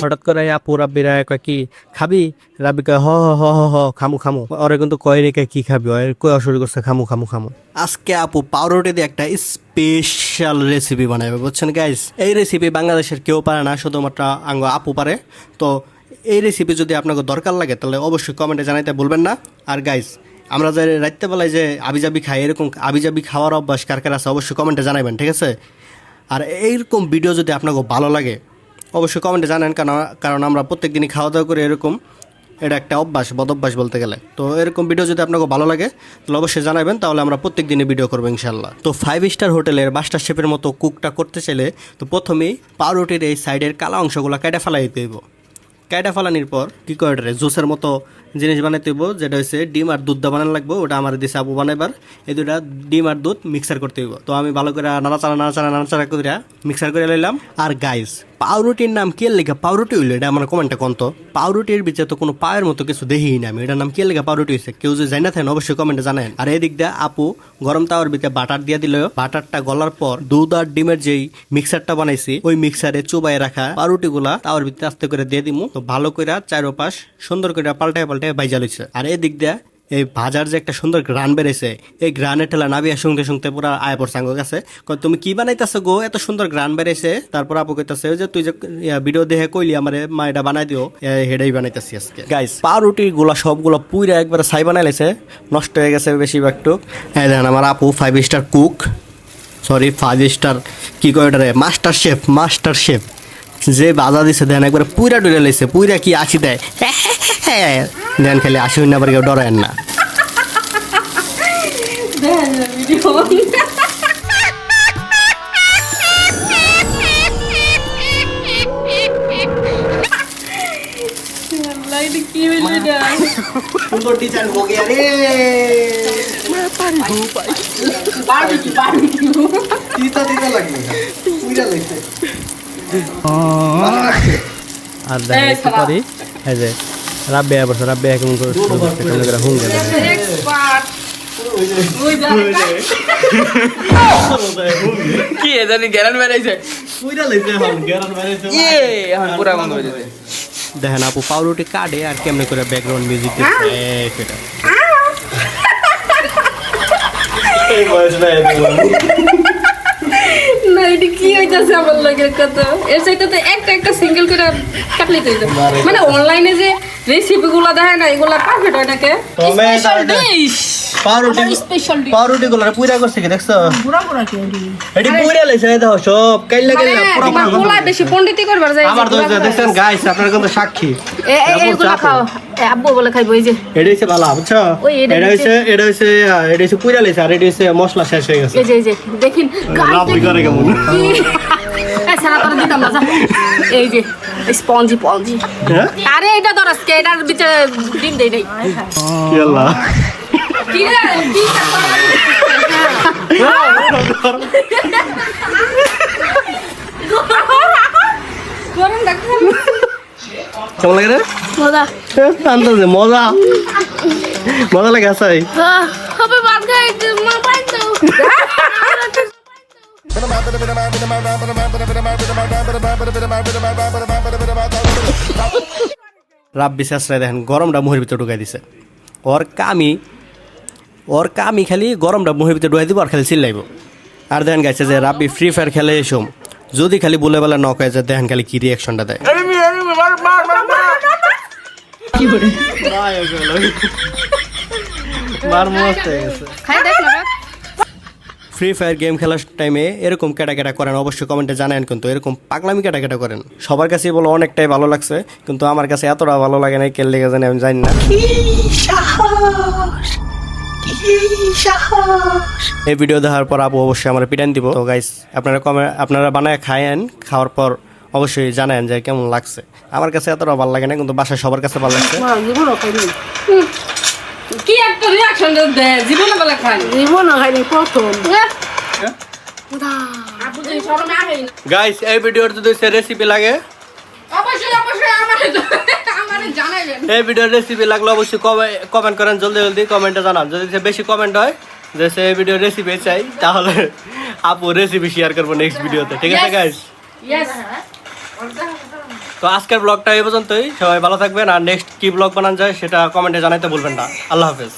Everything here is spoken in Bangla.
হঠাৎ করে আপু রাব্বিরা কয় কি খাবি, রাব্বি কয় হ হ হ হ খামু খামু। ওরে কিন্তু কয় রেখে কি খাবি, ওর কয় শুরু করছে খামু খামু খামু। আজকে আপু পাউরুটি দিয়ে একটা স্পেশাল রেসিপি বানাবে, বুঝছেন গাইস। এই রেসিপি বাংলাদেশের কেউ পারে না, শুধুমাত্র আঙ্গ আপু পারে। তো এই রেসিপি যদি আপনাকে দরকার লাগে তাহলে অবশ্যই কমেন্টে জানাইতে ভুলবেন না। আর গাইস, আমরা যে রাত্রে বেলায় যে আবিজাবি খাই, এরকম আবিজাবি খাওয়ার অভ্যাস কার কার আছে অবশ্যই কমেন্টে জানাবেন, ঠিক আছে। আর এইরকম ভিডিও যদি আপনাকে ভালো লাগে অবশ্যই কমেন্টে জানান, কারণ আমরা প্রত্যেক দিনই খাওয়া দাওয়া করে এরকম, এটা একটা অভ্যাস, বদ অভ্যাস বলতে গেলে। তো এরকম ভিডিও যদি আপনাকে ভালো লাগে তাহলে অবশ্যই জানাবেন, তাহলে আমরা প্রত্যেক দিনই ভিডিও করবো ইনশাল্লাহ। তো 5 স্টার হোটেলের মাস্টার শেফের মতো কুকটা করতে চাইলে তো প্রথমেই পাউরুটির এই সাইডের কালা অংশগুলো কেটে ফেলাই দিতে হইব। কেটে ফেলানির পর কী করে জুসের মতো জিনিস বানাইতে হইব, যেটা হচ্ছে ডিম আর দুধ বানানো লাগবে। ওটা আমার দিছে আবু বানাইবার। এই দুটা ডিম আর দুধ মিক্সার করতে হইব। তো আমি ভালো করে নাড়াচাড়া করে মিক্সার করে লইলাম। আর গাইস, পাউরুটির নাম কে লেখা পাউরুটি হইলো, এটা আমার কমেন্টে কন্ত। পাউরুটির ভিতরে তো কোনো পায়ের মতো কিছু দেখিই না আমি, এটার নাম কে লেখা পাউরুটি হয়েছে, কেউ যদি জানা থাকেন অবশ্যই কমেন্টে জানেন। আর এদিক দিয়ে আপু গরম তাওয়ার ভিতরে বাটার দিয়ে দিল। বাটারটা গলার পর দুধ আর ডিমের যেই মিক্সারটা বানাইছি ওই মিক্সারে চুবাই রাখা পাউরুটিগুলা তাওয়ার ভিতরে আস্তে করে দিয়ে দিমু। তো ভালো করে চারোপাশ সুন্দর করে পাল্টায় ভাইজা লইছে। আর এদিক দিয়ে এই ভাজার যে একটা সুন্দর গ্রান বেড়েছে, এই গ্রানের ঠেলা নাবিয়া শুনতে শুনতে পুরো আয় পড়ছে আঙ্গ কাছে। তুমি কি বানাইতেছো গো, এত সুন্দর গ্রান বেড়েছে। তারপর আপু কইতাছে যে তুই যে ভিডিও দেখে কইলি আমারে মা এটা বানাই দিও, হেডাই বানাইতেছি আজকে। গাইস, পাউরুটি গুলা সবগুলো পুইরা একবার ছাই বানাই লাইছে, নষ্ট হয়ে গেছে বেশিরভাগ টুক। হ্যাঁ দেখেন আমার আপু 5 স্টার কুক, সরি 5 স্টার কি কয় এটা রে, মাস্টার শেফ যে বাজা দিছে দেন একবার পুইরা ডুলে লাইছে। পুইরা কি আসি দেয় দেন, খালি আসি না, আবার কেউ ডরায়েন না। সুন্দর টিচার हो गया रे, मैं पानी तीता লাগবে পুইরা লাইছে। আর দেখো পরে এই যে রাব্বে আবার রাব্বে কেমন করে হুন গেল কি জানি গ্যারান বেরাইছে পুইরা লাইছে, হন গ্যারান বেরাইছে এখন পুরা বন্ধ হয়ে যাবে। দেখেন আপু পাউরুটি কাটে আর কেমনে করে ব্যাকগ্রাউন্ড মিউজিক দিচ্ছে সেটা। এই বয়স না না, এটা কি হইতাছে আমার লাগে কত। এর সাথে তো একটা সিঙ্গেল করে কাটলে তো মানে অনলাইনে যে রেসিপি গুলো দেখে না, এগুলা পারফেক্ট হয় নাকি স্পেশাল ডিশ। পাউরুটি গুলো পুরা করছে কি দেখছো, পুরা কি এডি পুরা লাইছে দেখো সব কাইলা পুরা পুরা বেশি পণ্ডিতি করবার যায় আমার তো দেখছেন গাইস, আপনারা কিন্তু সাক্ষী। এইগুলা খাও, আব্বু বলে খাইবো। এই যে এটা হইছে ভালো, বুঝছো, এটা হইছে পুরা লাইছে। আর এটা হইছে মশলা শেষ হয়ে গেছে। এই যে দেখিন লাভ করে কেমন এই সারা করে দিতাম না। এই যে স্পঞ্জি আরে এটা তো আজকে এটার ভিতরে ডিম দেই নাই। কি আল্লাহ, কি রে কি গরম দেখো কেমন লাগে রে? মজা লাগে আসাই। হবে বাদ গাই মা পাইতো রাব্বি শেষরায় দেখেন গরমটা মুহের ভিতরে ঢুকাই দিছে। ওর কামি খালি গরমটা মুহের ভিতরে ঢুকাই দিব আর খালি চিল্লাইব। আর দেখেন গাইছে যে রাব্বি ফ্রি ফায়ার খেলে এসম, যদি খালি বলে বেলা নক হয়ে যায় দেখেন খালি কি রিয়াকশনটা দেয়। ফ্রি ফায়ার গেম খেলার টাইমে এরকম কেটা করেন অবশ্যই কমেন্টে জানান, কিন্তু এরকম পাগলামি কেটা করেন। সবার কাছে বলো অনেকটাই ভালো লাগছে, কিন্তু আমার কাছে এতটা ভালো লাগে না, কেন লেগে জানি আমি জানি না। এই ভিডিও দেখার পর আপু অবশ্যই আমার পিটান দিব। তো গাইস, আপনারা বানায় খায়েন, খাওয়ার পর অবশ্যই জানেন যে কেমন লাগছে। আমার কাছে এতটা ভালো লাগে না, কিন্তু বাসায় সবার কাছে ভালো লাগছে। কি একটা রিঅ্যাকশন দেয়, জীবনে বলে খাই প্রথম। গাইস, এই ভিডিওর যদি রেসিপি লাগে অবশ্যই অবশ্যই আমারে জানাবেন। এই ভিডিওর রেসিপি লাগলে অবশ্যই কমেন্ট করেন, জলদি জলদি কমেন্টে জানান। যদি বেশি কমেন্ট হয় যে সে ভিডিও রেসিপি চাই, তাহলে আপু রেসিপি শেয়ার করবো নেক্সট ভিডিওতে, ঠিক আছে গাইস? ইয়েস। তো আজকের ব্লগটা এই পর্যন্তই। সবাই ভালো থাকবেন, আর নেক্সট কি ব্লগ বানানো যায় সেটা কমেন্টে জানাইতে বলবেন না। আল্লাহ হাফেজ।